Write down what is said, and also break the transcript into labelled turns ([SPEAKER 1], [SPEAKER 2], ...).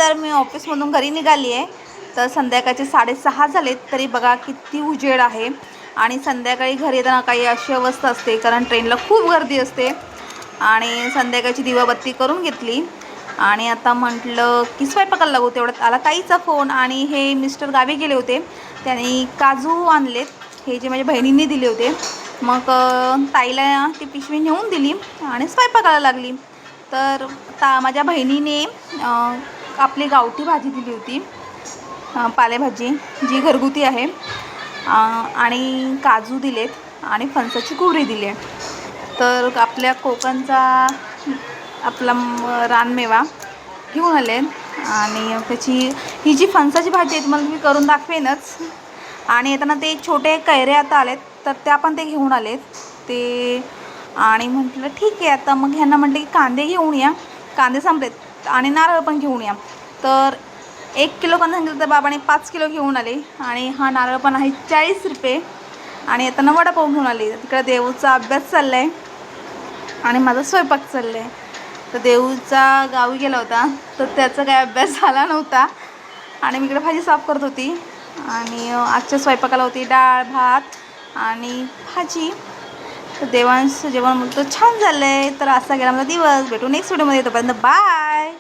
[SPEAKER 1] तर मी ऑफिसमधून घरी निघाली आहे. तर संध्याकाळचे 6:30 झालेत, तरी बघा किती उजेड आहे. आणि संध्याकाळी घरी येताना काही अशी अवस्था असते, कारण ट्रेनला खूप गर्दी असते. आणि संध्याकाळची दिवाबत्ती करून घेतली आणि आता म्हटलं की स्वयंपाकाला लागू. तेवढ्यात आला ताईचा फोन आणि हे मिस्टर गावी गेले होते, त्यांनी काजू आणलेत, हे जे माझ्या बहिणींनी दिले होते. मग ताईला ती पिशवी नेऊन दिली आणि स्वयंपाकाला लागली. तर माझ्या बहिणीने आपली गावठी भाजी दिली होती, पालेभाजी जी घरगुती आहे, आणि काजू दिलेत आणि फणसाची कुबरी दिली आहे. तर आपल्या कोकणचा आपला रानमेवा घेऊन आले आणि त्याची ही जी फणसाची भाजी आहे तुम्हाला मी करून दाखवेनच. आणि येताना ते छोटे कैरे आता आलेत, तर त्या पण ते घेऊन आलेत ते. आणि म्हटलं ठीक आहे, आता मग ह्यांना म्हटलं की कांदे घेऊन या, कांदे संपलेत, आणि नारळ पण घेऊन या. तर 1 किलो कांदा सांगितलं तर बाबाने 5 किलो घेऊन आले. आणि हा नारळ पण आहे 40 रुपये. आणि येताना वडापाव घेऊन आले. तिकडे देऊचा अभ्यास चालला आहे आणि माझा स्वयंपाक चालला आहे. तर देऊचा गावी गेला होता, तर त्याचा काय अभ्यास झाला नव्हता आणि मी इकडे भाजी साफ करत होती. आणि आजच्या स्वयंपाकाला होती डाळ, भात आणि भाजी. तर देवांचं जेवण म्हणतो छान झालं आहे. तर असा गेला माझा दिवस. भेटू नेक्स्ट व्हिडिओमध्ये. तोपर्यंत बाय.